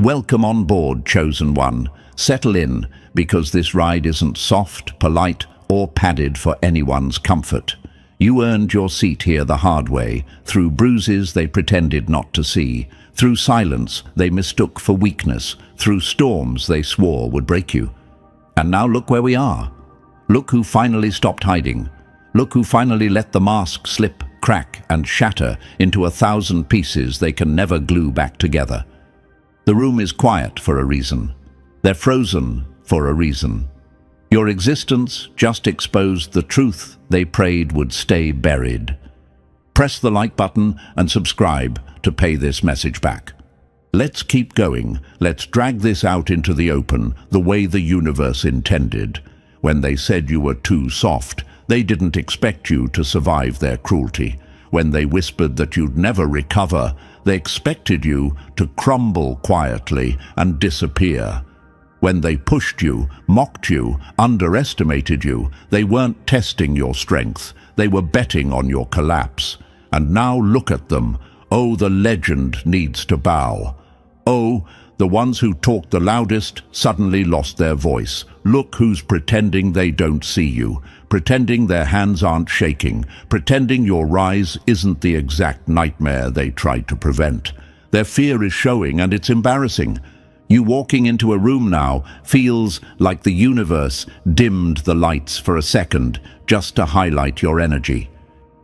Welcome on board, chosen one. Settle in, because this ride isn't soft, polite, or padded for anyone's comfort. You earned your seat here the hard way, through bruises they pretended not to see, through silence they mistook for weakness, through storms they swore would break you. And now look where we are. Look who finally stopped hiding. Look who finally let the mask slip, crack, and shatter into 1,000 pieces they can never glue back together. The room is quiet for a reason. They're frozen for a reason. Your existence just exposed the truth they prayed would stay buried. Press the like button and subscribe to pay this message back. Let's keep going. Let's drag this out into the open the way the universe intended. When they said you were too soft, they didn't expect you to survive their cruelty. When they whispered that you'd never recover, they expected you to crumble quietly and disappear. When they pushed you, mocked you, underestimated you, they weren't testing your strength. They were betting on your collapse. And now look at them. Oh, the legend needs to bow. Oh, the ones who talked the loudest suddenly lost their voice. Look who's pretending they don't see you, pretending their hands aren't shaking, pretending your rise isn't the exact nightmare they tried to prevent. Their fear is showing, and it's embarrassing. You walking into a room now feels like the universe dimmed the lights for a second just to highlight your energy.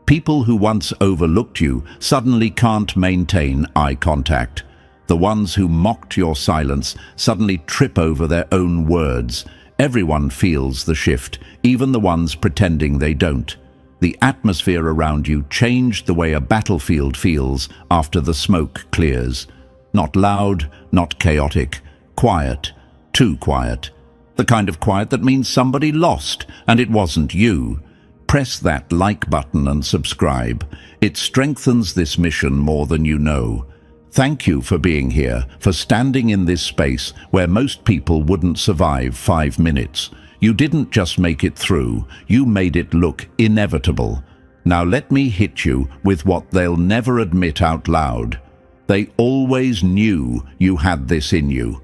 People who once overlooked you suddenly can't maintain eye contact. The ones who mocked your silence suddenly trip over their own words. Everyone feels the shift, even the ones pretending they don't. The atmosphere around you changed the way a battlefield feels after the smoke clears. Not loud, not chaotic, quiet, too quiet. The kind of quiet that means somebody lost, and it wasn't you. Press that like button and subscribe. It strengthens this mission more than you know. Thank you for being here, for standing in this space where most people wouldn't survive 5 minutes. You didn't just make it through, you made it look inevitable. Now let me hit you with what they'll never admit out loud. They always knew you had this in you.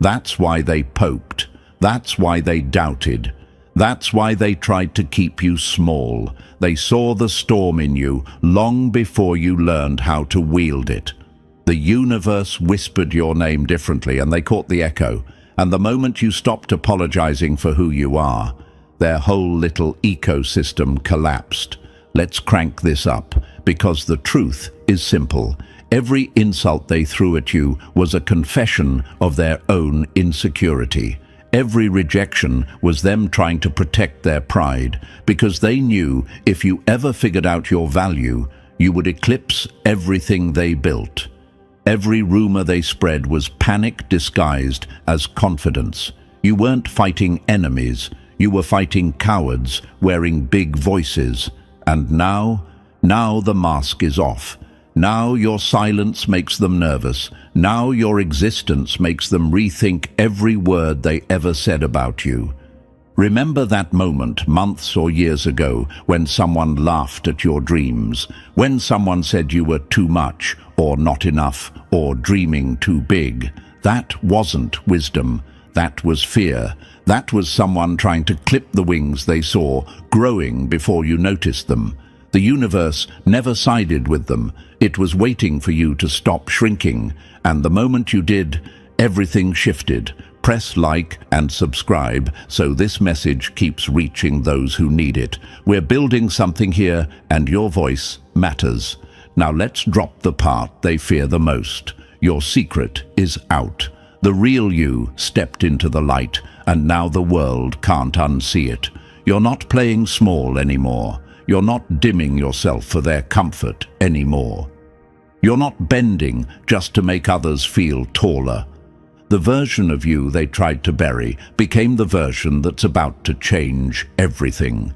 That's why they poked. That's why they doubted. That's why they tried to keep you small. They saw the storm in you long before you learned how to wield it. The universe whispered your name differently, and they caught the echo. And the moment you stopped apologizing for who you are, their whole little ecosystem collapsed. Let's crank this up, because the truth is simple. Every insult they threw at you was a confession of their own insecurity. Every rejection was them trying to protect their pride, because they knew if you ever figured out your value, you would eclipse everything they built. Every rumor they spread was panic disguised as confidence. You weren't fighting enemies, you were fighting cowards wearing big voices. And now the mask is off. Now your silence makes them nervous. Now your existence makes them rethink every word they ever said about you. Remember that moment months or years ago when someone laughed at your dreams, when someone said you were too much or not enough or dreaming too big. That wasn't wisdom. That was fear. That was someone trying to clip the wings they saw growing before you noticed them. The universe never sided with them. It was waiting for you to stop shrinking, and the moment you did, everything shifted. Press like and subscribe so this message keeps reaching those who need it. We're building something here, and your voice matters. Now let's drop the part they fear the most. Your secret is out. The real you stepped into the light, and now the world can't unsee it. You're not playing small anymore. You're not dimming yourself for their comfort anymore. You're not bending just to make others feel taller. The version of you they tried to bury became the version that's about to change everything.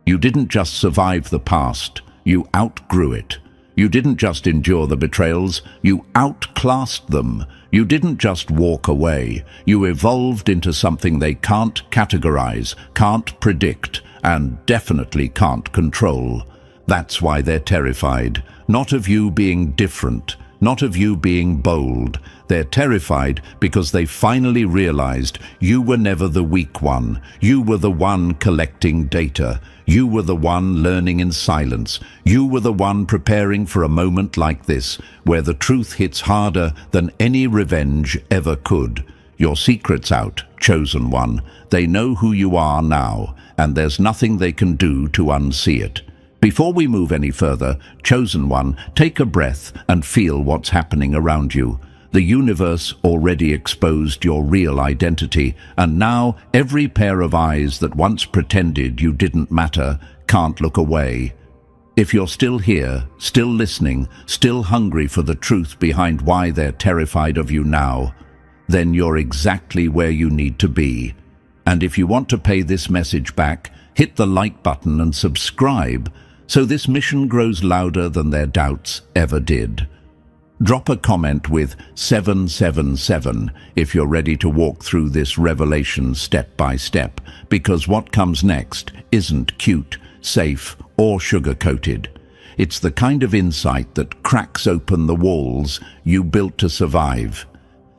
You didn't just survive the past, you outgrew it. You didn't just endure the betrayals, you outclassed them. You didn't just walk away, you evolved into something they can't categorize, can't predict, and definitely can't control. That's why they're terrified, not of you being different, not of you being bold. They're terrified because they finally realized you were never the weak one. You were the one collecting data. You were the one learning in silence. You were the one preparing for a moment like this, where the truth hits harder than any revenge ever could. Your secret's out, chosen one. They know who you are now, and there's nothing they can do to unsee it. Before we move any further, chosen one, take a breath and feel what's happening around you. The universe already exposed your real identity, and now every pair of eyes that once pretended you didn't matter can't look away. If you're still here, still listening, still hungry for the truth behind why they're terrified of you now, then you're exactly where you need to be. And if you want to pay this message back, hit the like button and subscribe so this mission grows louder than their doubts ever did. Drop a comment with 777 if you're ready to walk through this revelation step by step, because what comes next isn't cute, safe, or sugar-coated. It's the kind of insight that cracks open the walls you built to survive.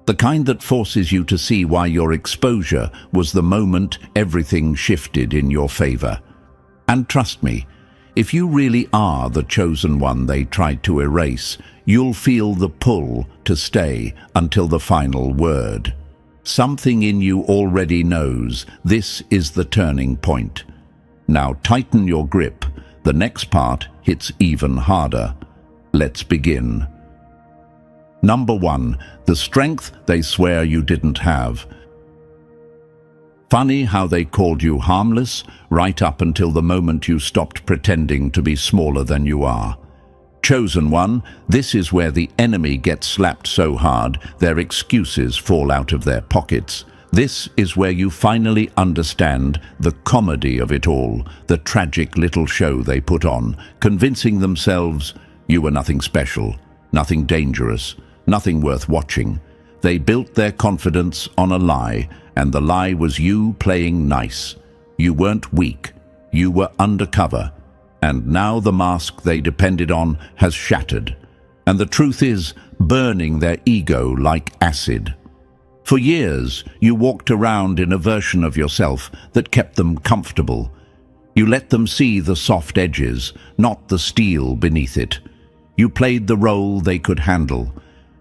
The kind that forces you to see why your exposure was the moment everything shifted in your favor. And trust me, if you really are the chosen one they tried to erase, you'll feel the pull to stay until the final word. Something in you already knows this is the turning point. Now tighten your grip. The next part hits even harder. Let's begin. Number 1. The strength they swear you didn't have. Funny how they called you harmless right up until the moment you stopped pretending to be smaller than you are. Chosen one, this is where the enemy gets slapped so hard their excuses fall out of their pockets. This is where you finally understand the comedy of it all, the tragic little show they put on, convincing themselves you were nothing special, nothing dangerous, nothing worth watching. They built their confidence on a lie, and the lie was you playing nice. You weren't weak, you were undercover, and now the mask they depended on has shattered. And the truth is, burning their ego like acid. For years, you walked around in a version of yourself that kept them comfortable. You let them see the soft edges, not the steel beneath it. You played the role they could handle.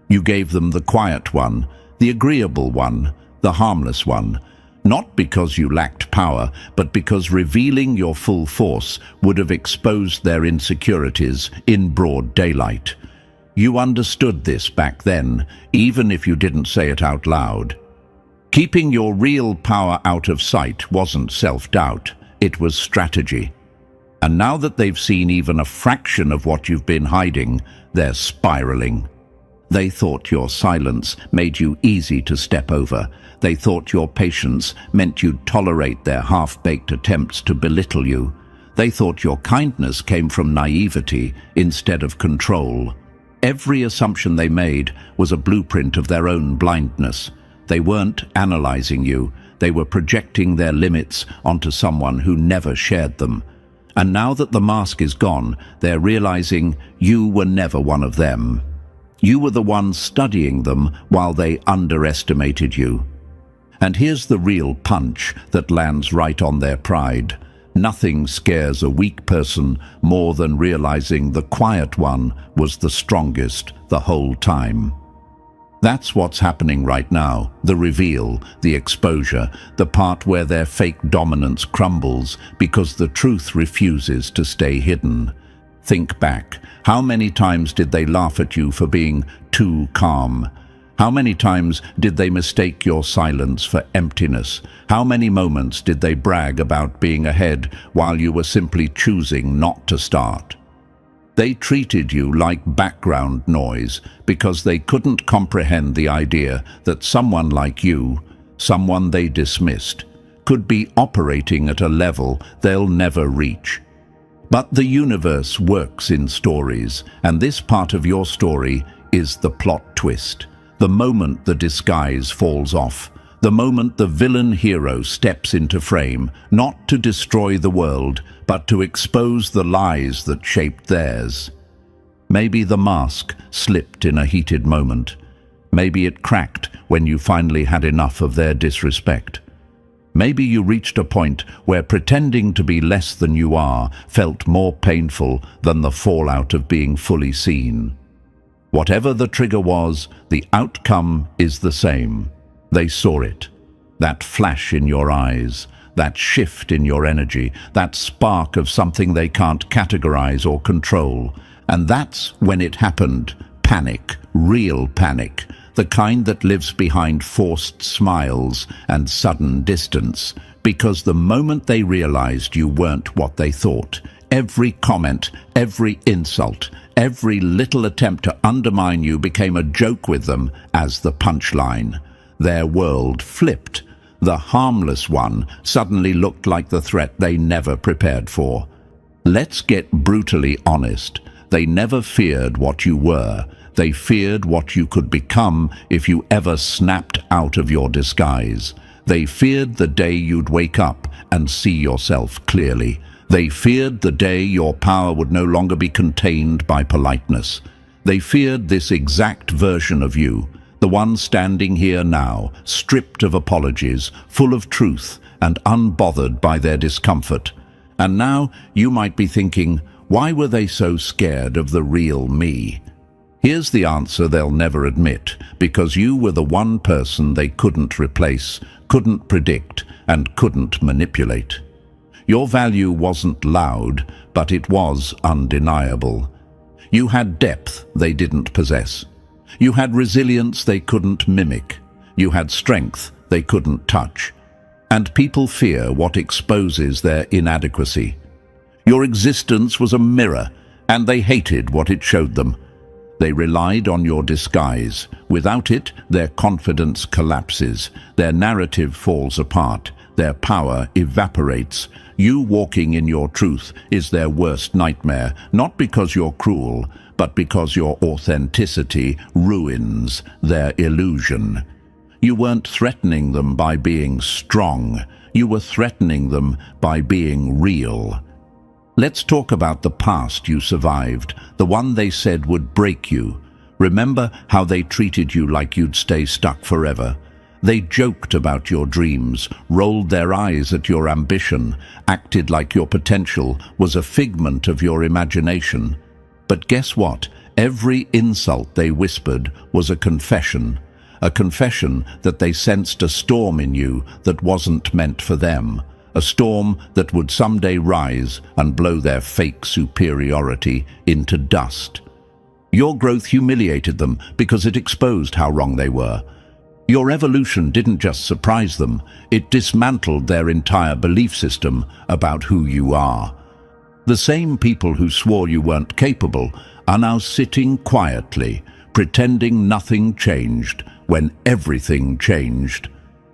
You gave them the quiet one, the agreeable one, the harmless one, not because you lacked power, but because revealing your full force would have exposed their insecurities in broad daylight. You understood this back then, even if you didn't say it out loud. Keeping your real power out of sight wasn't self-doubt, it was strategy. And now that they've seen even a fraction of what you've been hiding, they're spiraling. They thought your silence made you easy to step over. They thought your patience meant you'd tolerate their half-baked attempts to belittle you. They thought your kindness came from naivety instead of control. Every assumption they made was a blueprint of their own blindness. They weren't analyzing you. They were projecting their limits onto someone who never shared them. And now that the mask is gone, they're realizing you were never one of them. You were the one studying them while they underestimated you. And here's the real punch that lands right on their pride. Nothing scares a weak person more than realizing the quiet one was the strongest the whole time. That's what's happening right now, the reveal, the exposure, the part where their fake dominance crumbles because the truth refuses to stay hidden. Think back. How many times did they laugh at you for being too calm? How many times did they mistake your silence for emptiness? How many moments did they brag about being ahead while you were simply choosing not to start? They treated you like background noise because they couldn't comprehend the idea that someone like you, someone they dismissed, could be operating at a level they'll never reach. But the universe works in stories, and this part of your story is the plot twist. The moment the disguise falls off, the moment the villain hero steps into frame, not to destroy the world, but to expose the lies that shaped theirs. Maybe the mask slipped in a heated moment. Maybe it cracked when you finally had enough of their disrespect. Maybe you reached a point where pretending to be less than you are felt more painful than the fallout of being fully seen. Whatever the trigger was, the outcome is the same. They saw it. That flash in your eyes, that shift in your energy, that spark of something they can't categorize or control. And that's when it happened. Panic, real panic, the kind that lives behind forced smiles and sudden distance. Because the moment they realized you weren't what they thought, every comment, every insult, every little attempt to undermine you became a joke with them as the punchline. Their world flipped. The harmless one suddenly looked like the threat they never prepared for. Let's get brutally honest. They never feared what you were. They feared what you could become if you ever snapped out of your disguise. They feared the day you'd wake up and see yourself clearly. They feared the day your power would no longer be contained by politeness. They feared this exact version of you, the one standing here now, stripped of apologies, full of truth, and unbothered by their discomfort. And now you might be thinking, why were they so scared of the real me? Here's the answer they'll never admit, because you were the one person they couldn't replace, couldn't predict, and couldn't manipulate. Your value wasn't loud, but it was undeniable. You had depth they didn't possess. You had resilience they couldn't mimic. You had strength they couldn't touch. And people fear what exposes their inadequacy. Your existence was a mirror, and they hated what it showed them. They relied on your disguise. Without it, their confidence collapses, their narrative falls apart, their power evaporates. You walking in your truth is their worst nightmare, not because you're cruel, but because your authenticity ruins their illusion. You weren't threatening them by being strong. You were threatening them by being real. Let's talk about the past you survived, the one they said would break you. Remember how they treated you like you'd stay stuck forever. They joked about your dreams, rolled their eyes at your ambition, acted like your potential was a figment of your imagination. But guess what? Every insult they whispered was a confession that they sensed a storm in you that wasn't meant for them. A storm that would someday rise and blow their fake superiority into dust. Your growth humiliated them because it exposed how wrong they were. Your evolution didn't just surprise them, it dismantled their entire belief system about who you are. The same people who swore you weren't capable are now sitting quietly, pretending nothing changed when everything changed.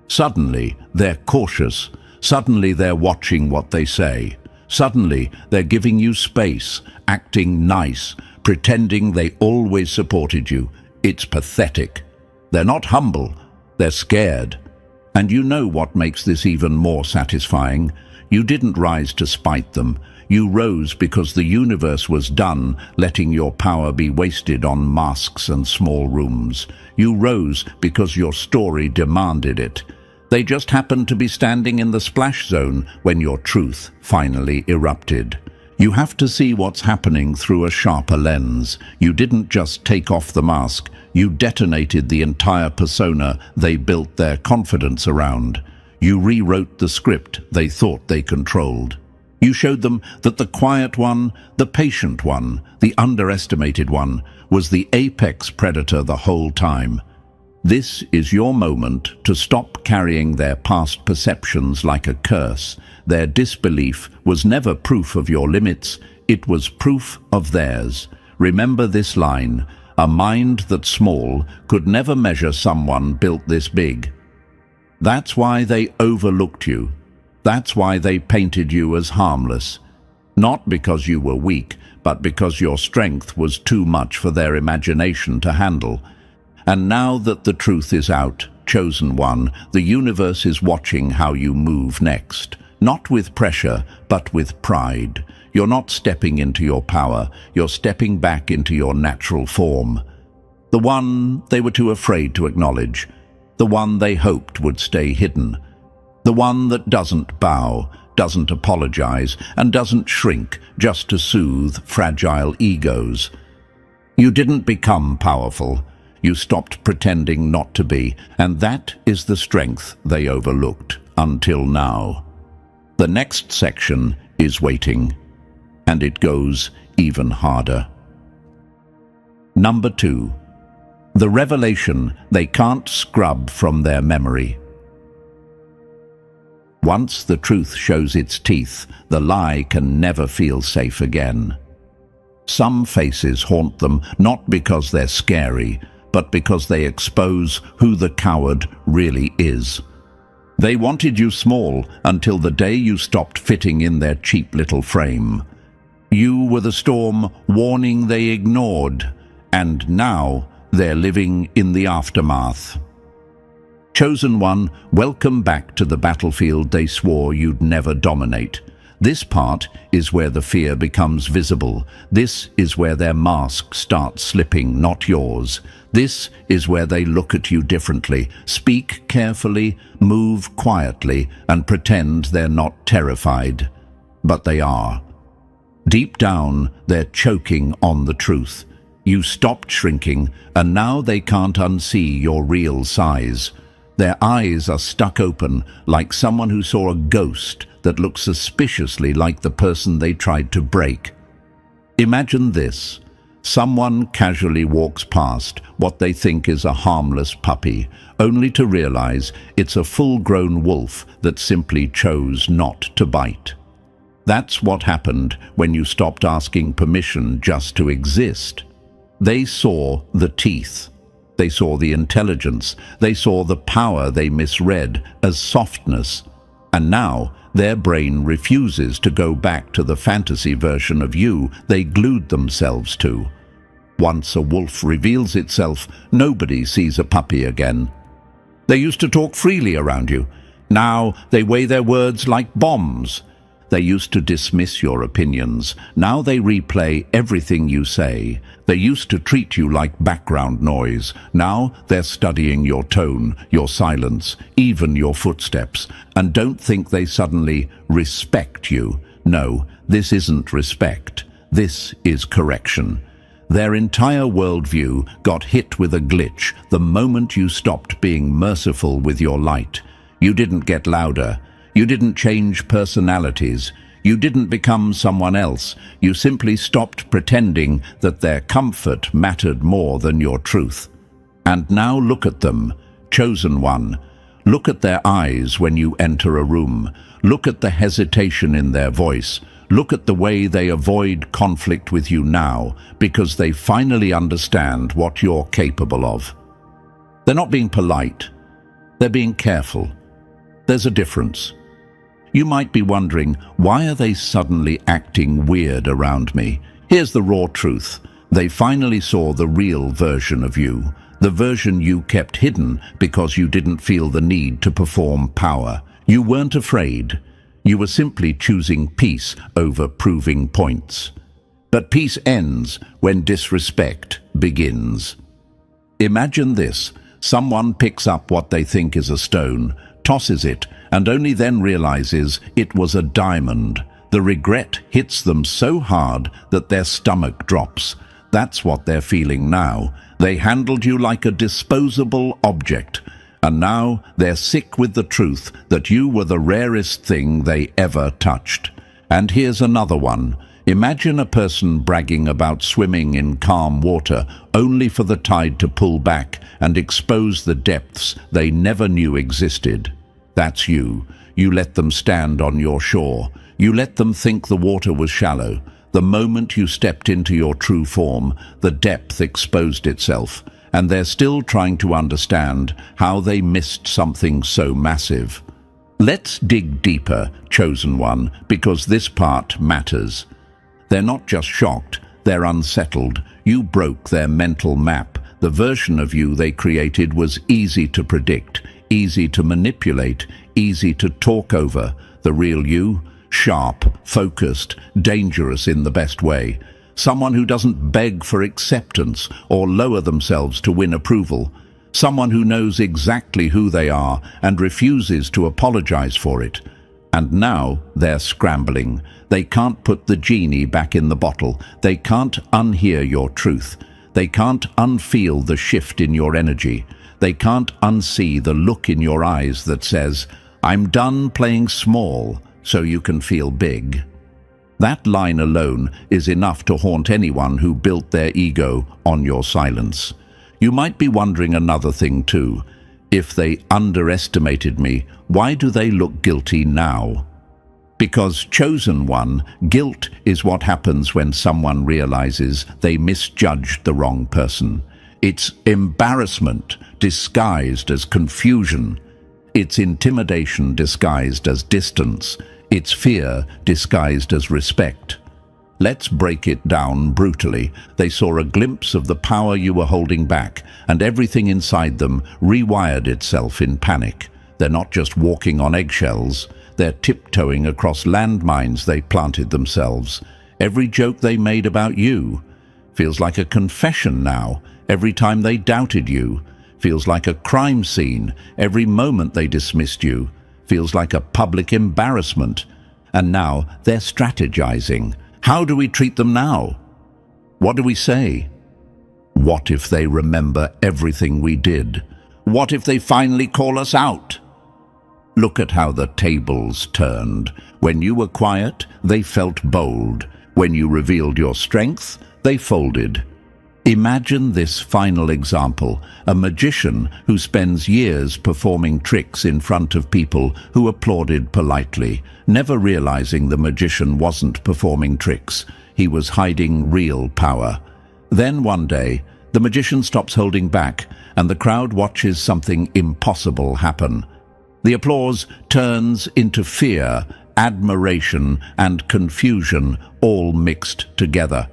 Suddenly, they're cautious. Suddenly they're watching what they say. Suddenly they're giving you space, acting nice, pretending they always supported you. It's pathetic. They're not humble, they're scared. And you know what makes this even more satisfying? You didn't rise to spite them. You rose because the universe was done letting your power be wasted on masks and small rooms. You rose because your story demanded it. They just happened to be standing in the splash zone when your truth finally erupted. You have to see what's happening through a sharper lens. You didn't just take off the mask, you detonated the entire persona they built their confidence around. You rewrote the script they thought they controlled. You showed them that the quiet one, the patient one, the underestimated one, was the apex predator the whole time. This is your moment to stop carrying their past perceptions like a curse. Their disbelief was never proof of your limits, it was proof of theirs. Remember this line, a mind that's small could never measure someone built this big. That's why they overlooked you. That's why they painted you as harmless. Not because you were weak, but because your strength was too much for their imagination to handle. And now that the truth is out, chosen one, the universe is watching how you move next. Not with pressure, but with pride. You're not stepping into your power, you're stepping back into your natural form. The one they were too afraid to acknowledge, the one they hoped would stay hidden, the one that doesn't bow, doesn't apologize, and doesn't shrink just to soothe fragile egos. You didn't become powerful. You stopped pretending not to be, and that is the strength they overlooked until now. The next section is waiting, and it goes even harder. Number 2. The revelation they can't scrub from their memory. Once the truth shows its teeth, the lie can never feel safe again. Some faces haunt them not because they're scary, but because they expose who the coward really is. They wanted you small until the day you stopped fitting in their cheap little frame. You were the storm warning they ignored, and now they're living in the aftermath. Chosen one, welcome back to the battlefield they swore you'd never dominate. This part is where the fear becomes visible. This is where their mask starts slipping, not yours. This is where they look at you differently, speak carefully, move quietly, and pretend they're not terrified. But they are. Deep down, they're choking on the truth. You stopped shrinking, and now they can't unsee your real size. Their eyes are stuck open, like someone who saw a ghost that looks suspiciously like the person they tried to break. Imagine this. Someone casually walks past what they think is a harmless puppy, only to realize it's a full-grown wolf that simply chose not to bite. That's what happened when you stopped asking permission just to exist. They saw the teeth. They saw the intelligence. They saw the power they misread as softness. And now their brain refuses to go back to the fantasy version of you they glued themselves to. Once a wolf reveals itself, nobody sees a puppy again. They used to talk freely around you. Now they weigh their words like bombs. They used to dismiss your opinions. Now they replay everything you say. They used to treat you like background noise. Now they're studying your tone, your silence, even your footsteps. And don't think they suddenly respect you. No, this isn't respect. This is correction. Their entire worldview got hit with a glitch the moment you stopped being merciful with your light. You didn't get louder. You didn't change personalities. You didn't become someone else. You simply stopped pretending that their comfort mattered more than your truth. And now look at them, chosen one. Look at their eyes when you enter a room. Look at the hesitation in their voice. Look at the way they avoid conflict with you now, because they finally understand what you're capable of. They're not being polite. They're being careful. There's a difference. You might be wondering, why are they suddenly acting weird around me? Here's the raw truth. They finally saw the real version of you, the version you kept hidden because you didn't feel the need to perform power. You weren't afraid. You were simply choosing peace over proving points. But peace ends when disrespect begins. Imagine this. Someone picks up what they think is a stone, tosses it, and only then realizes it was a diamond. The regret hits them so hard that their stomach drops. That's what they're feeling now. They handled you like a disposable object, and now they're sick with the truth that you were the rarest thing they ever touched. And here's another one. Imagine a person bragging about swimming in calm water only for the tide to pull back and expose the depths they never knew existed. That's you. You let them stand on your shore. You let them think the water was shallow. The moment you stepped into your true form, the depth exposed itself, and they're still trying to understand how they missed something so massive. Let's dig deeper, chosen one, because this part matters. They're not just shocked, they're unsettled. You broke their mental map. The version of you they created was easy to predict, easy to manipulate, easy to talk over. The real you, sharp, focused, dangerous in the best way. Someone who doesn't beg for acceptance or lower themselves to win approval. Someone who knows exactly who they are and refuses to apologize for it. And now they're scrambling. They can't put the genie back in the bottle. They can't unhear your truth. They can't unfeel the shift in your energy. They can't unsee the look in your eyes that says, "I'm done playing small so you can feel big." That line alone is enough to haunt anyone who built their ego on your silence. You might be wondering another thing too. If they underestimated me, why do they look guilty now? Because, chosen one, guilt is what happens when someone realizes they misjudged the wrong person. It's embarrassment disguised as confusion. It's intimidation disguised as distance. It's fear disguised as respect. Let's break it down brutally. They saw a glimpse of the power you were holding back, and everything inside them rewired itself in panic. They're not just walking on eggshells. They're tiptoeing across landmines they planted themselves. Every joke they made about you feels like a confession now. Every time they doubted you feels like a crime scene. Every moment they dismissed you feels like a public embarrassment. And now they're strategizing. How do we treat them now? What do we say? What if they remember everything we did? What if they finally call us out? Look at how the tables turned. When you were quiet, they felt bold. When you revealed your strength, they folded. Imagine this final example, a magician who spends years performing tricks in front of people who applauded politely, never realizing the magician wasn't performing tricks. He was hiding real power. Then one day, the magician stops holding back, and the crowd watches something impossible happen. The applause turns into fear, admiration, and confusion, all mixed together.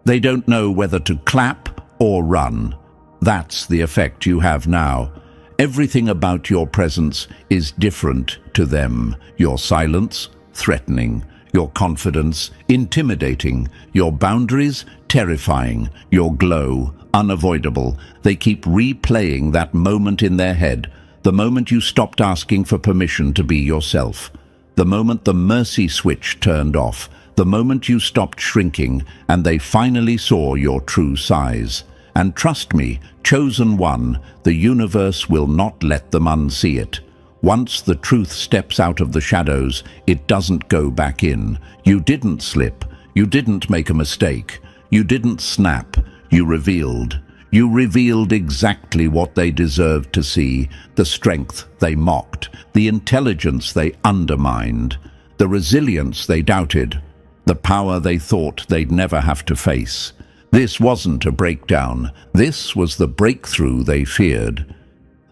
They don't know whether to clap or run. That's the effect you have now. Everything about your presence is different to them. Your silence, threatening. Your confidence, intimidating. Your boundaries, terrifying. Your glow, unavoidable. They keep replaying that moment in their head, the moment you stopped asking for permission to be yourself, the moment the mercy switch turned off, the moment you stopped shrinking and they finally saw your true size. And trust me, chosen one, the universe will not let them unsee it. Once the truth steps out of the shadows, it doesn't go back in. You didn't slip. You didn't make a mistake. You didn't snap. You revealed. You revealed exactly what they deserved to see, the strength they mocked, the intelligence they undermined, the resilience they doubted, the power they thought they'd never have to face. This wasn't a breakdown. This was the breakthrough they feared.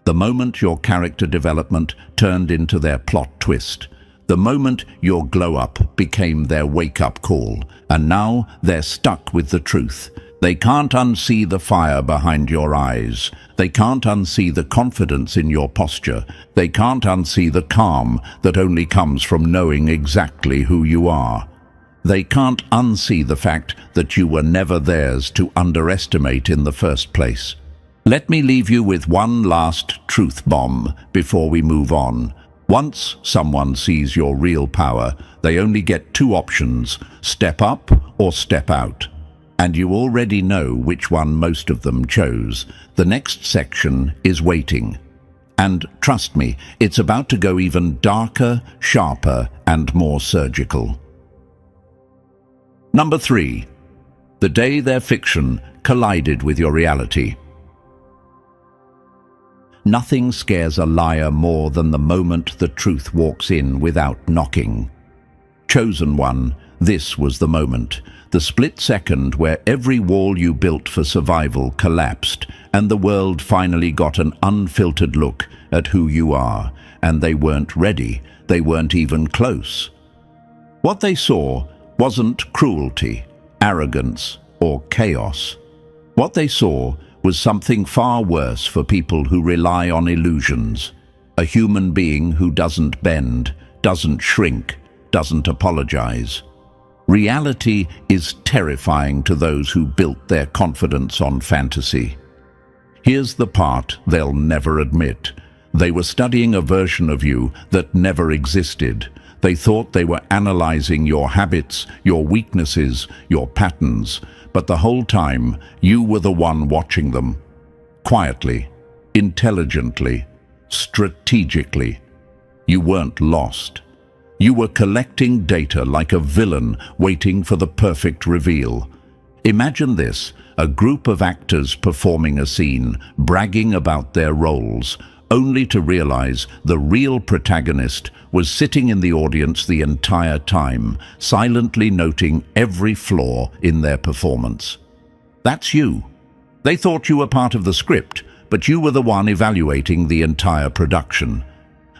The moment your character development turned into their plot twist. The moment your glow-up became their wake-up call. And now they're stuck with the truth. They can't unsee the fire behind your eyes. They can't unsee the confidence in your posture. They can't unsee the calm that only comes from knowing exactly who you are. They can't unsee the fact that you were never theirs to underestimate in the first place. Let me leave you with one last truth bomb before we move on. Once someone sees your real power, they only get two options: step up or step out. And you already know which one most of them chose. The next section is waiting. And trust me, it's about to go even darker, sharper, and more surgical. Number 3. The day their fiction collided with your reality. Nothing scares a liar more than the moment the truth walks in without knocking. Chosen one, this was the moment. The split second where every wall you built for survival collapsed, and the world finally got an unfiltered look at who you are. And they weren't ready. They weren't even close. What they saw wasn't cruelty, arrogance, or chaos. What they saw was something far worse for people who rely on illusions. A human being who doesn't bend, doesn't shrink, doesn't apologize. Reality is terrifying to those who built their confidence on fantasy. Here's the part they'll never admit. They were studying a version of you that never existed. They thought they were analyzing your habits, your weaknesses, your patterns, but the whole time you were the one watching them. Quietly, intelligently, strategically. You weren't lost. You were collecting data like a villain waiting for the perfect reveal. Imagine this, a group of actors performing a scene, bragging about their roles, only to realize the real protagonist was sitting in the audience the entire time, silently noting every flaw in their performance. That's you. They thought you were part of the script, but you were the one evaluating the entire production.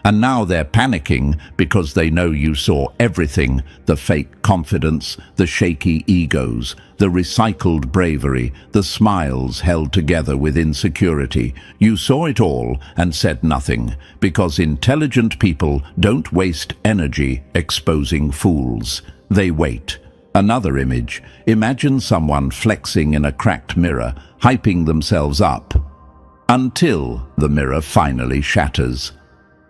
And now they're panicking because they know you saw everything: the fake confidence, the shaky egos, the recycled bravery, the smiles held together with insecurity. You saw it all and said nothing, because intelligent people don't waste energy exposing fools. They wait. Another image. Imagine someone flexing in a cracked mirror, hyping themselves up, until the mirror finally shatters,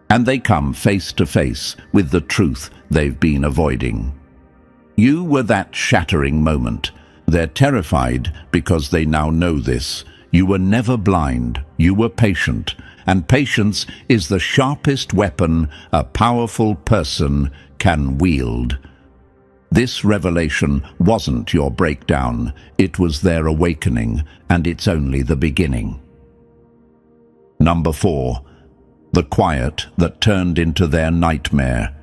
and they come face to face with the truth they've been avoiding. You were that shattering moment. They're terrified because they now know this. You were never blind. You were patient. And patience is the sharpest weapon a powerful person can wield. This revelation wasn't your breakdown. It was their awakening, and it's only the beginning. Number 4. The quiet that turned into their nightmare.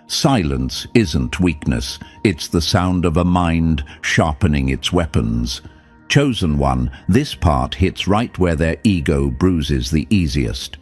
Silence isn't weakness, it's the sound of a mind sharpening its weapons. Chosen one, this part hits right where their ego bruises the easiest.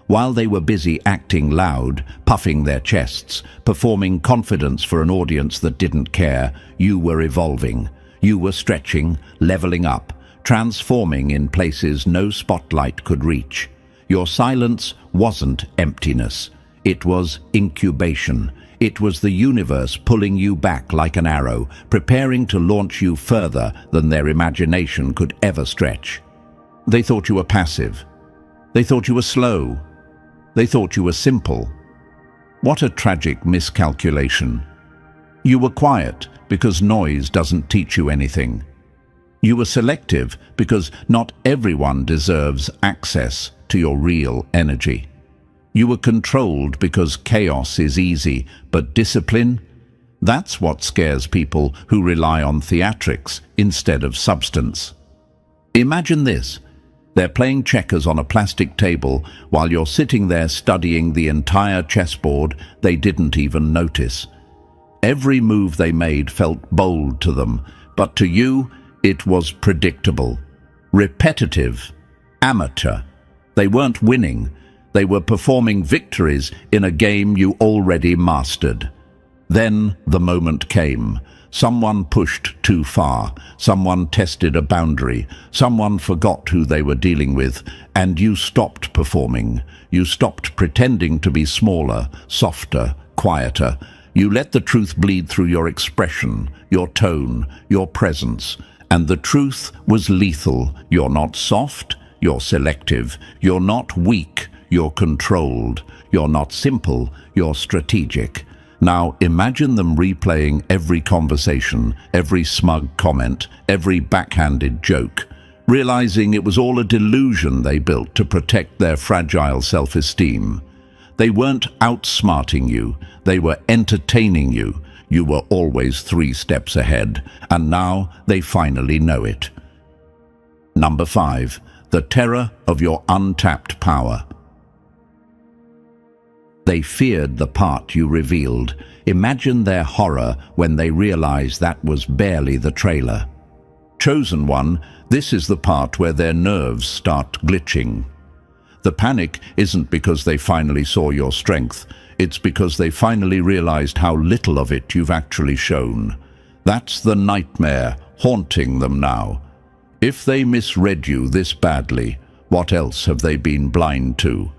While they were busy acting loud, puffing their chests, performing confidence for an audience that didn't care, you were evolving. You were stretching, leveling up, transforming in places no spotlight could reach. Your silence wasn't emptiness. It was incubation. It was the universe pulling you back like an arrow, preparing to launch you further than their imagination could ever stretch. They thought you were passive. They thought you were slow. They thought you were simple. What a tragic miscalculation. You were quiet because noise doesn't teach you anything. You were selective because not everyone deserves access to your real energy. You were controlled because chaos is easy, but discipline? That's what scares people who rely on theatrics instead of substance. Imagine this. They're playing checkers on a plastic table while you're sitting there studying the entire chessboard they didn't even notice. Every move they made felt bold to them, but to you, it was predictable, repetitive, amateur. They weren't winning. They were performing victories in a game you already mastered. Then the moment came. Someone pushed too far. Someone tested a boundary. Someone forgot who they were dealing with, and you stopped performing. You stopped pretending to be smaller, softer, quieter. You let the truth bleed through your expression, your tone, your presence. And the truth was lethal. You're not soft. You're selective. You're not weak, you're controlled. You're not simple, you're strategic. Now imagine them replaying every conversation, every smug comment, every backhanded joke, realizing it was all a delusion they built to protect their fragile self-esteem. They weren't outsmarting you, they were entertaining you. You were always 3 steps ahead, and now they finally know it. Number 5. The terror of your untapped power. They feared the part you revealed. Imagine their horror when they realized that was barely the trailer. Chosen one, this is the part where their nerves start glitching. The panic isn't because they finally saw your strength. It's because they finally realized how little of it you've actually shown. That's the nightmare haunting them now. If they misread you this badly, what else have they been blind to?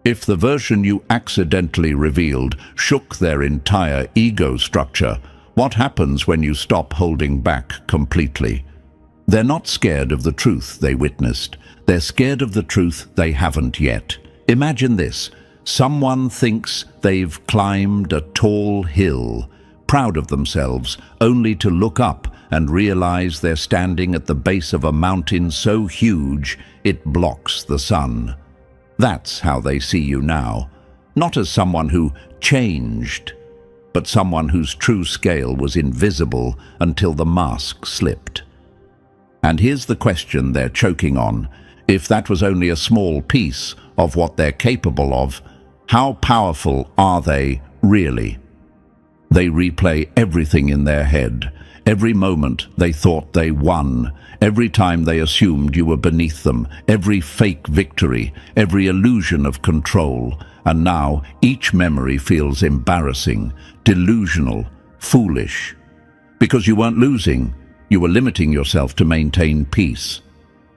If the version you accidentally revealed shook their entire ego structure, what happens when you stop holding back completely? They're not scared of the truth they witnessed. They're scared of the truth they haven't yet. Imagine this. Someone thinks they've climbed a tall hill, proud of themselves, only to look up and realize they're standing at the base of a mountain so huge it blocks the sun. That's how they see you now. Not as someone who changed, but someone whose true scale was invisible until the mask slipped. And here's the question they're choking on. If that was only a small piece of what they're capable of, how powerful are they really? They replay everything in their head. Every moment they thought they won, every time they assumed you were beneath them, every fake victory, every illusion of control. And now each memory feels embarrassing, delusional, foolish. Because you weren't losing, you were limiting yourself to maintain peace.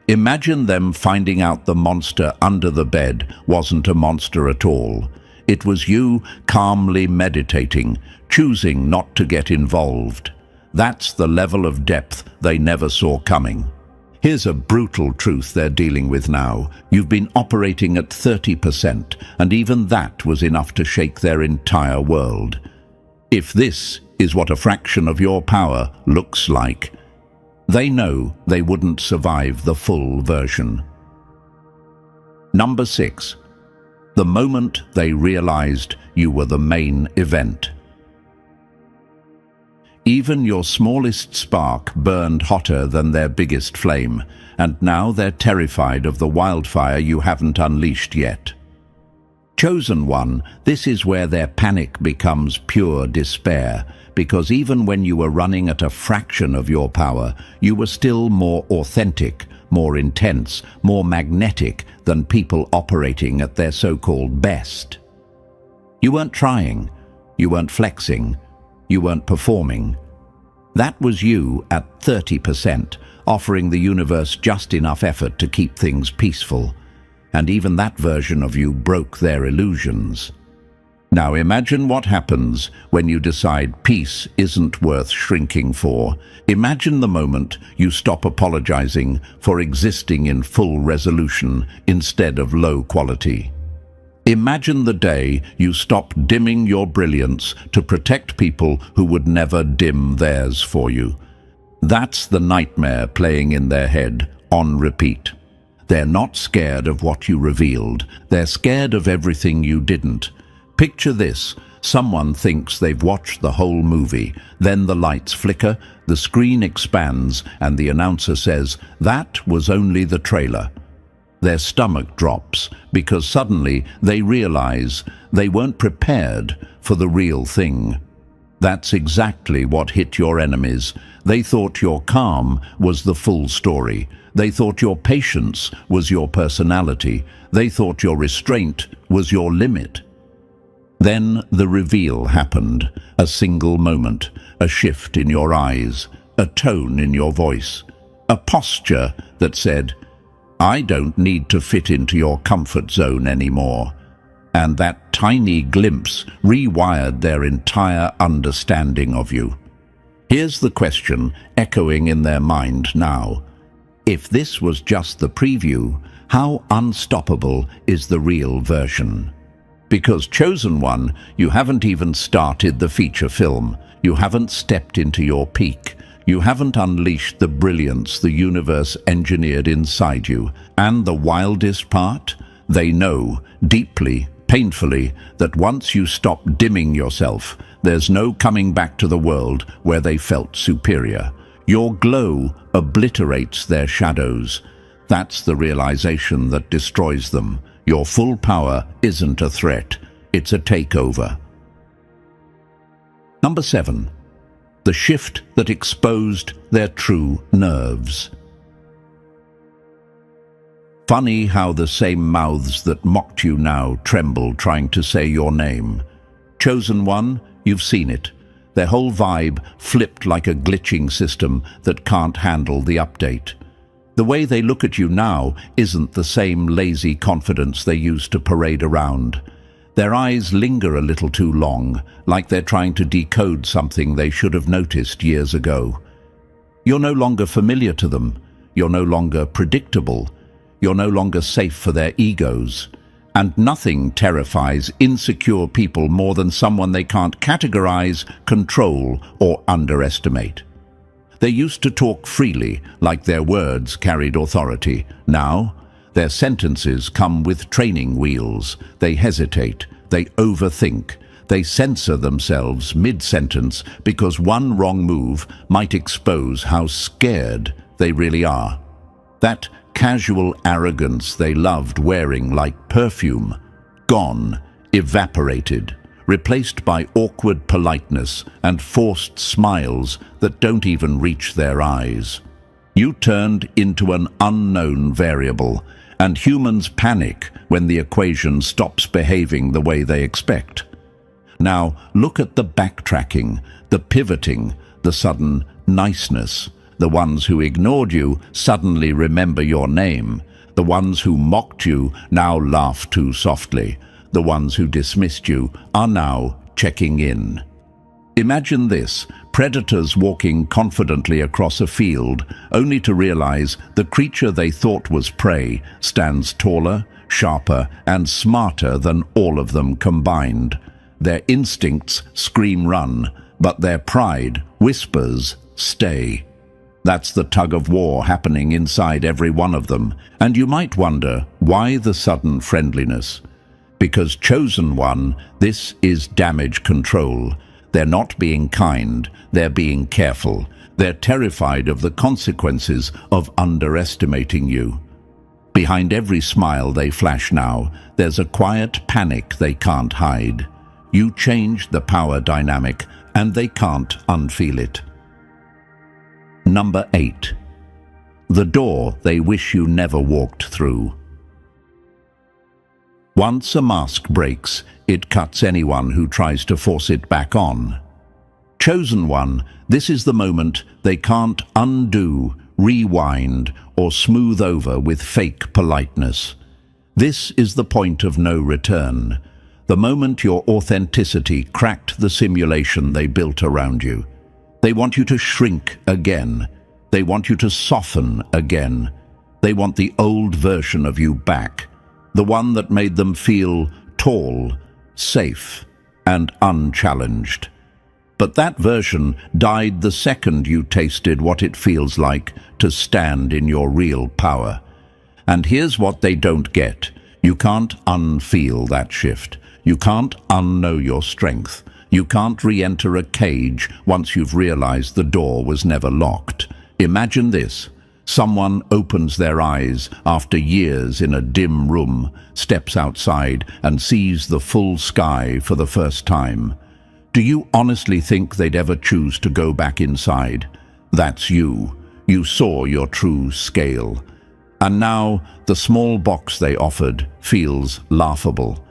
Imagine them finding out the monster under the bed wasn't a monster at all. It was you calmly meditating, choosing not to get involved. That's the level of depth they never saw coming. Here's a brutal truth they're dealing with now. You've been operating at 30%, and even that was enough to shake their entire world. If this is what a fraction of your power looks like, they know they wouldn't survive the full version. Number 6. The moment they realized you were the main event. Even your smallest spark burned hotter than their biggest flame, and now they're terrified of the wildfire you haven't unleashed yet. Chosen one, this is where their panic becomes pure despair, because even when you were running at a fraction of your power, you were still more authentic, more intense, more magnetic than people operating at their so-called best. You weren't trying, you weren't flexing, you weren't performing. That was you at 30%, offering the universe just enough effort to keep things peaceful. And even that version of you broke their illusions. Now imagine what happens when you decide peace isn't worth shrinking for. Imagine the moment you stop apologizing for existing in full resolution instead of low quality. Imagine the day you stop dimming your brilliance to protect people who would never dim theirs for you. That's the nightmare playing in their head, on repeat. They're not scared of what you revealed. They're scared of everything you didn't. Picture this. Someone thinks they've watched the whole movie. Then the lights flicker, the screen expands, and the announcer says, "That was only the trailer." Their stomach drops because suddenly they realize they weren't prepared for the real thing. That's exactly what hit your enemies. They thought your calm was the full story. They thought your patience was your personality. They thought your restraint was your limit. Then the reveal happened. A single moment, a shift in your eyes, a tone in your voice, a posture that said, "I don't need to fit into your comfort zone anymore." And that tiny glimpse rewired their entire understanding of you. Here's the question echoing in their mind now. If this was just the preview, how unstoppable is the real version? Because Chosen One, you haven't even started the feature film. You haven't stepped into your peak. You haven't unleashed the brilliance the universe engineered inside you. And the wildest part? They know, deeply, painfully, that once you stop dimming yourself, there's no coming back to the world where they felt superior. Your glow obliterates their shadows. That's the realization that destroys them. Your full power isn't a threat, it's a takeover. Number 7. The shift that exposed their true nerves. Funny how the same mouths that mocked you now tremble trying to say your name. Chosen One, you've seen it. Their whole vibe flipped like a glitching system that can't handle the update. The way they look at you now isn't the same lazy confidence they used to parade around. Their eyes linger a little too long, like they're trying to decode something they should have noticed years ago. You're no longer familiar to them. You're no longer predictable. You're no longer safe for their egos. And nothing terrifies insecure people more than someone they can't categorize, control, or underestimate. They used to talk freely, like their words carried authority. Now, their sentences come with training wheels. They hesitate. They overthink. They censor themselves mid-sentence because one wrong move might expose how scared they really are. That casual arrogance they loved wearing like perfume, gone, evaporated, replaced by awkward politeness and forced smiles that don't even reach their eyes. You turned into an unknown variable, and humans panic when the equation stops behaving the way they expect. Now, look at the backtracking, the pivoting, the sudden niceness. The ones who ignored you suddenly remember your name. The ones who mocked you now laugh too softly. The ones who dismissed you are now checking in. Imagine this: predators walking confidently across a field, only to realize the creature they thought was prey stands taller, sharper, and smarter than all of them combined. Their instincts scream run, but their pride whispers stay. That's the tug-of-war happening inside every one of them. And you might wonder, why the sudden friendliness? Because chosen one, this is damage control. They're not being kind, they're being careful. They're terrified of the consequences of underestimating you. Behind every smile they flash now, there's a quiet panic they can't hide. You changed the power dynamic, and they can't unfeel it. Number 8. The door they wish you never walked through. Once a mask breaks, it cuts anyone who tries to force it back on. Chosen one, this is the moment they can't undo, rewind, or smooth over with fake politeness. This is the point of no return. The moment your authenticity cracked the simulation they built around you. They want you to shrink again. They want you to soften again. They want the old version of you back, the one that made them feel tall, safe, and unchallenged. But that version died the second you tasted what it feels like to stand in your real power. And here's what they don't get. You can't unfeel that shift. You can't unknow your strength. You can't re-enter a cage once you've realized the door was never locked. Imagine this. Someone opens their eyes after years in a dim room, steps outside and sees the full sky for the first time. Do you honestly think they'd ever choose to go back inside? That's you. You saw your true scale. And now the small box they offered feels laughable.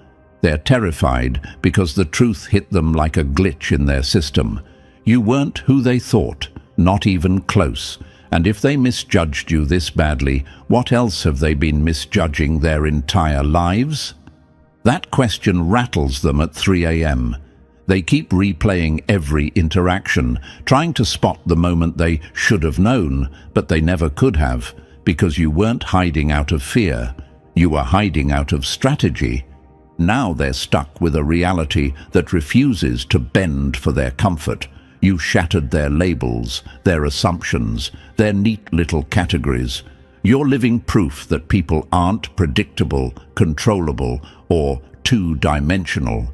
They're terrified because the truth hit them like a glitch in their system. You weren't who they thought, not even close. And if they misjudged you this badly, what else have they been misjudging their entire lives? That question rattles them at 3 a.m. They keep replaying every interaction, trying to spot the moment they should have known, but they never could have, because you weren't hiding out of fear. You were hiding out of strategy. Now they're stuck with a reality that refuses to bend for their comfort. You shattered their labels, their assumptions, their neat little categories. You're living proof that people aren't predictable, controllable, or two-dimensional.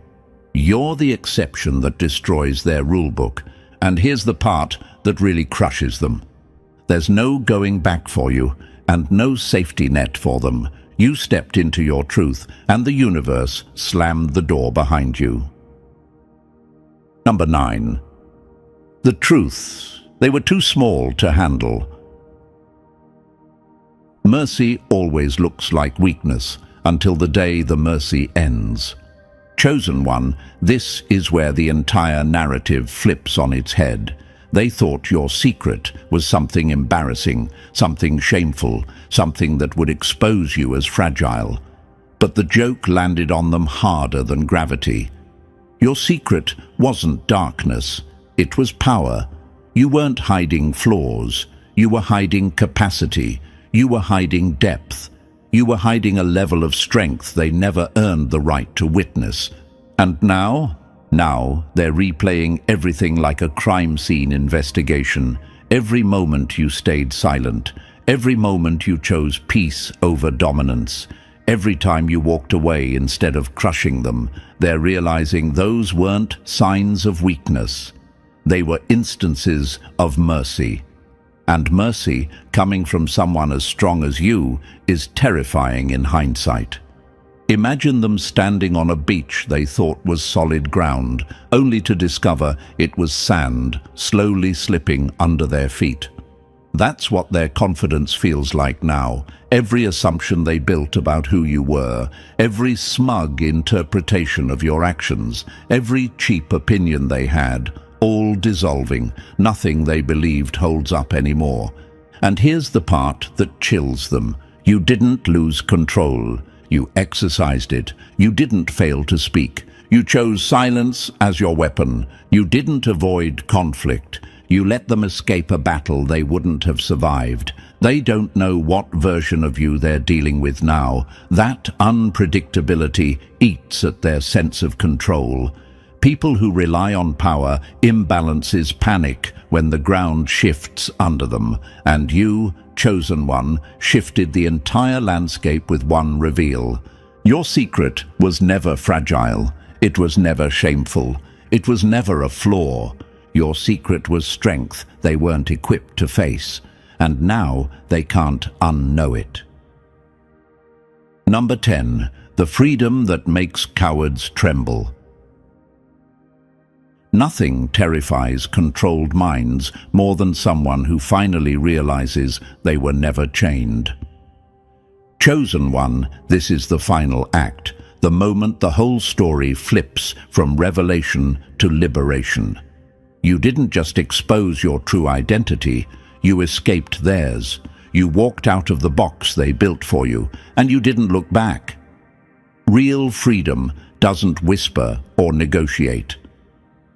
You're the exception that destroys their rulebook. And here's the part that really crushes them. There's no going back for you, and no safety net for them. You stepped into your truth, and the universe slammed the door behind you. Number 9. The truth. They were too small to handle. Mercy always looks like weakness until the day the mercy ends. Chosen one, this is where the entire narrative flips on its head. They thought your secret was something embarrassing, something shameful, something that would expose you as fragile. But the joke landed on them harder than gravity. Your secret wasn't darkness, it was power. You weren't hiding flaws, you were hiding capacity, you were hiding depth. You were hiding a level of strength they never earned the right to witness. And now they're replaying everything like a crime scene investigation. Every moment you stayed silent, every moment you chose peace over dominance, every time you walked away instead of crushing them, they're realizing those weren't signs of weakness. They were instances of mercy. And mercy, coming from someone as strong as you, is terrifying in hindsight. Imagine them standing on a beach they thought was solid ground, only to discover it was sand slowly slipping under their feet. That's what their confidence feels like now. Every assumption they built about who you were, every smug interpretation of your actions, every cheap opinion they had, all dissolving. Nothing they believed holds up anymore. And here's the part that chills them. You didn't lose control. You exercised it. You didn't fail to speak. You chose silence as your weapon. You didn't avoid conflict. You let them escape a battle they wouldn't have survived. They don't know what version of you they're dealing with now. That unpredictability eats at their sense of control. People who rely on power imbalances panic when the ground shifts under them, and you, chosen one, shifted the entire landscape with one reveal. Your secret was never fragile. It was never shameful. It was never a flaw. Your secret was strength they weren't equipped to face, and now they can't unknow it. Number 10. The freedom that makes cowards tremble. Nothing terrifies controlled minds more than someone who finally realizes they were never chained. Chosen one, this is the final act, the moment the whole story flips from revelation to liberation. You didn't just expose your true identity, you escaped theirs. You walked out of the box they built for you, and you didn't look back. Real freedom doesn't whisper or negotiate.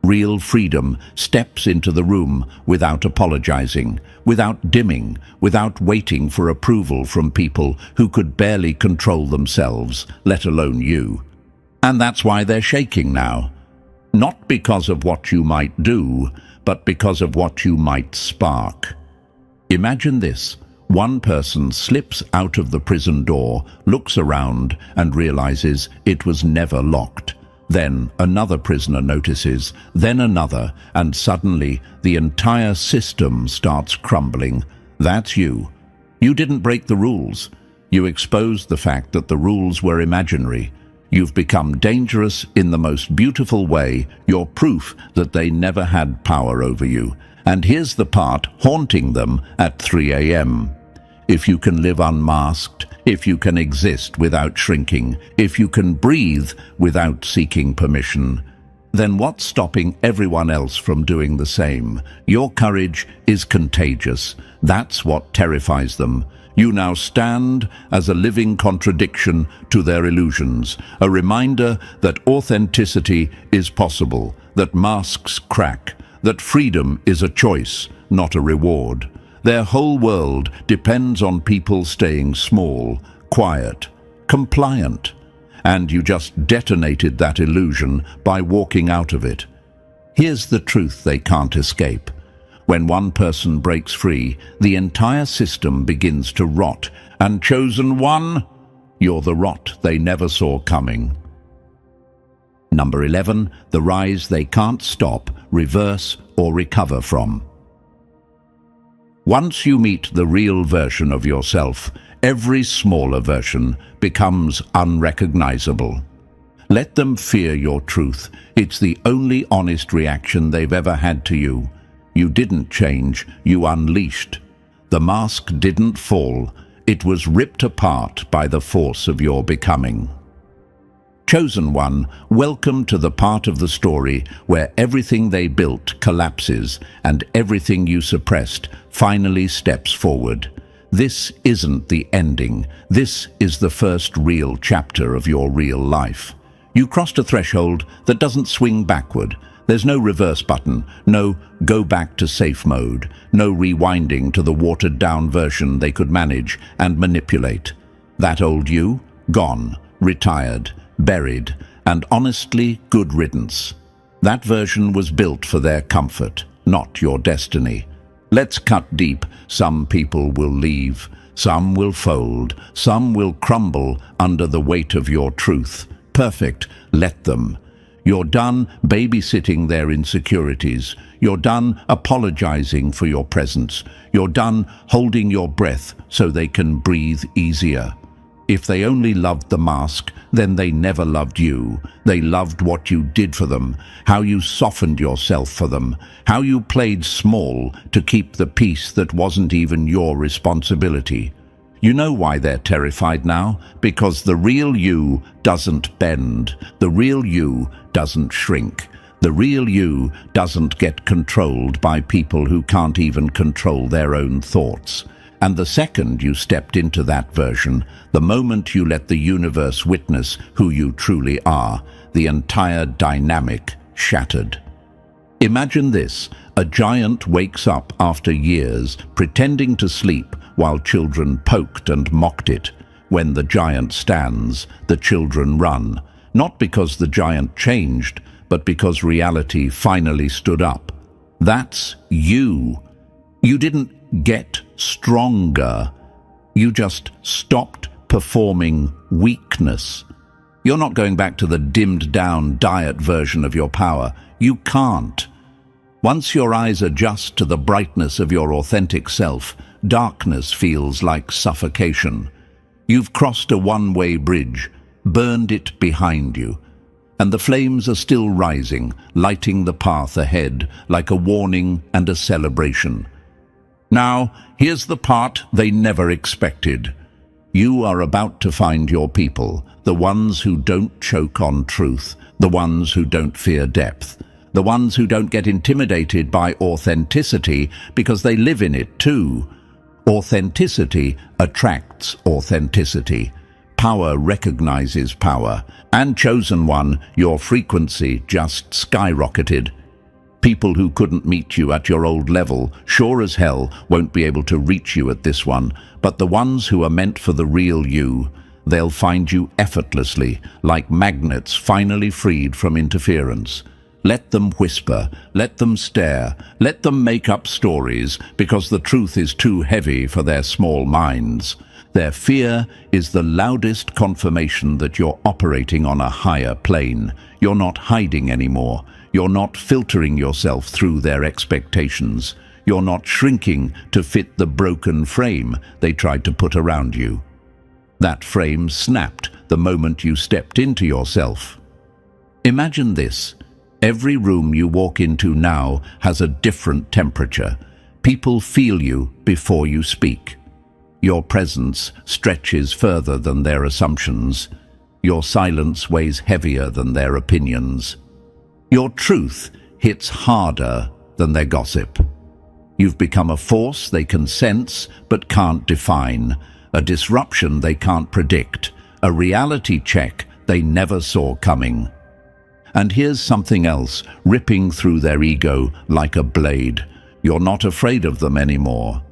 Real freedom steps into the room without apologizing, without dimming, without waiting for approval from people who could barely control themselves, let alone you. And that's why they're shaking now. Not because of what you might do, but because of what you might spark. Imagine this. One person slips out of the prison door, looks around, and realizes it was never locked. Then another prisoner notices, then another, and suddenly the entire system starts crumbling. That's you. You didn't break the rules. You exposed the fact that the rules were imaginary. You've become dangerous in the most beautiful way. You're proof that they never had power over you. And here's the part haunting them at 3 a.m. If you can live unmasked, if you can exist without shrinking, if you can breathe without seeking permission, then what's stopping everyone else from doing the same? Your courage is contagious. That's what terrifies them. You now stand as a living contradiction to their illusions, a reminder that authenticity is possible, that masks crack, that freedom is a choice, not a reward. Their whole world depends on people staying small, quiet, compliant. And you just detonated that illusion by walking out of it. Here's the truth they can't escape. When one person breaks free, the entire system begins to rot. And chosen one, you're the rot they never saw coming. Number 11, the rise they can't stop, reverse, or recover from. Once you meet the real version of yourself, every smaller version becomes unrecognizable. Let them fear your truth. It's the only honest reaction they've ever had to you. You didn't change, you unleashed. The mask didn't fall, it was ripped apart by the force of your becoming. Chosen one, welcome to the part of the story where everything they built collapses and everything you suppressed finally steps forward. This isn't the ending. This is the first real chapter of your real life. You crossed a threshold that doesn't swing backward. There's no reverse button, no go back to safe mode, no rewinding to the watered-down version they could manage and manipulate. That old you, gone, retired, buried, and honestly, good riddance. That version was built for their comfort, not your destiny. Let's cut deep. Some people will leave, some will fold, some will crumble under the weight of your truth. Perfect, let them. You're done babysitting their insecurities. You're done apologizing for your presence. You're done holding your breath so they can breathe easier. If they only loved the mask, then they never loved you. They loved what you did for them, how you softened yourself for them, how you played small to keep the peace that wasn't even your responsibility. You know why they're terrified now? Because the real you doesn't bend. The real you doesn't shrink. The real you doesn't get controlled by people who can't even control their own thoughts. And the second you stepped into that version, the moment you let the universe witness who you truly are, the entire dynamic shattered. Imagine this: a giant wakes up after years pretending to sleep while children poked and mocked it. When the giant stands, the children run, not because the giant changed, but because reality finally stood up. That's you. You didn't get stronger. You just stopped performing weakness. You're not going back to the dimmed-down diet version of your power. You can't. Once your eyes adjust to the brightness of your authentic self, darkness feels like suffocation. You've crossed a one-way bridge, burned it behind you, and the flames are still rising, lighting the path ahead like a warning and a celebration. Now, here's the part they never expected. You are about to find your people, the ones who don't choke on truth, the ones who don't fear depth, the ones who don't get intimidated by authenticity because they live in it too. Authenticity attracts authenticity. Power recognizes power. And chosen one, your frequency just skyrocketed. People who couldn't meet you at your old level, sure as hell, won't be able to reach you at this one. But the ones who are meant for the real you, they'll find you effortlessly, like magnets finally freed from interference. Let them whisper, let them stare, let them make up stories, because the truth is too heavy for their small minds. Their fear is the loudest confirmation that you're operating on a higher plane. You're not hiding anymore. You're not filtering yourself through their expectations. You're not shrinking to fit the broken frame they tried to put around you. That frame snapped the moment you stepped into yourself. Imagine this. Every room you walk into now has a different temperature. People feel you before you speak. Your presence stretches further than their assumptions. Your silence weighs heavier than their opinions. Your truth hits harder than their gossip. You've become a force they can sense but can't define, a disruption they can't predict, a reality check they never saw coming. And here's something else, ripping through their ego like a blade. You're not afraid of them anymore.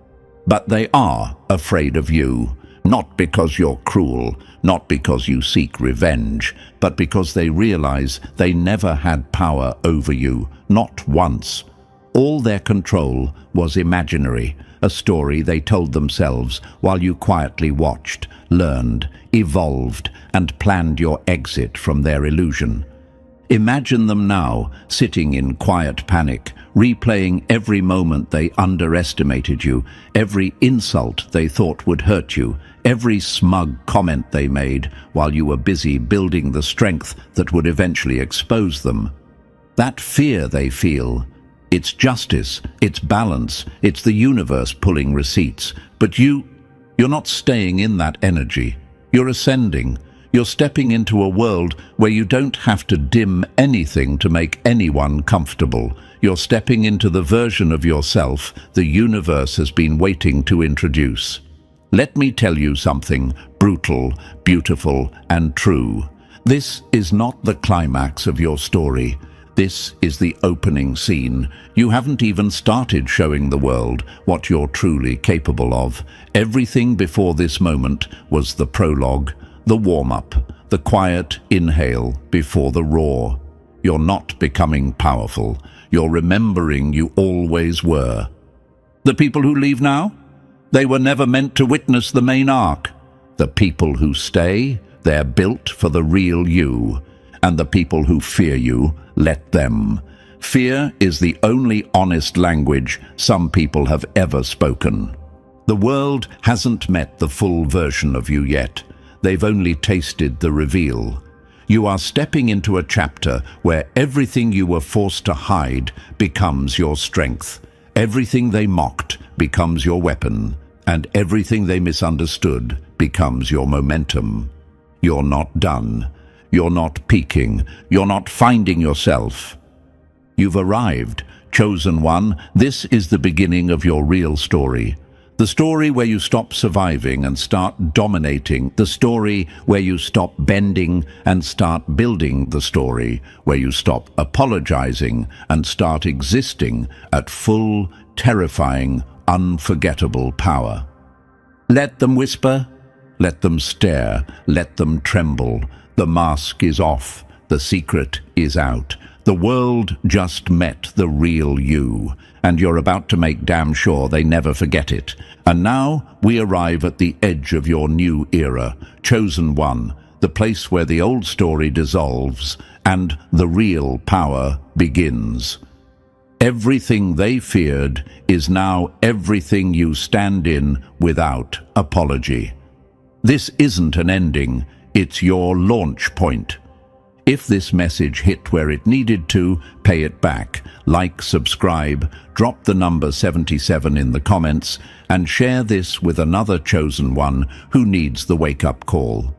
But they are afraid of you, not because you're cruel, not because you seek revenge, but because they realize they never had power over you, not once. All their control was imaginary, a story they told themselves while you quietly watched, learned, evolved, and planned your exit from their illusion. Imagine them now, sitting in quiet panic, replaying every moment they underestimated you, every insult they thought would hurt you, every smug comment they made while you were busy building the strength that would eventually expose them. That fear they feel, it's justice, it's balance, it's the universe pulling receipts. But you're not staying in that energy. You're ascending. You're stepping into a world where you don't have to dim anything to make anyone comfortable. You're stepping into the version of yourself the universe has been waiting to introduce. Let me tell you something brutal, beautiful, and true. This is not the climax of your story. This is the opening scene. You haven't even started showing the world what you're truly capable of. Everything before this moment was the prologue, the warm-up, the quiet inhale before the roar. You're not becoming powerful. You're remembering you always were. The people who leave now? They were never meant to witness the main arc. The people who stay, they're built for the real you. And the people who fear you, let them. Fear is the only honest language some people have ever spoken. The world hasn't met the full version of you yet. They've only tasted the reveal. You are stepping into a chapter where everything you were forced to hide becomes your strength. Everything they mocked becomes your weapon, and everything they misunderstood becomes your momentum. You're not done. You're not peaking. You're not finding yourself. You've arrived, chosen one. This is the beginning of your real story. The story where you stop surviving and start dominating. The story where you stop bending and start building. The story where you stop apologizing and start existing at full, terrifying, unforgettable power. Let them whisper. Let them stare. Let them tremble. The mask is off. The secret is out. The world just met the real you, and you're about to make damn sure they never forget it. And now we arrive at the edge of your new era, chosen one, the place where the old story dissolves and the real power begins. Everything they feared is now everything you stand in without apology. This isn't an ending, it's your launch point. If this message hit where it needed to, pay it back. Like, subscribe, drop the number 77 in the comments, and share this with another chosen one who needs the wake-up call.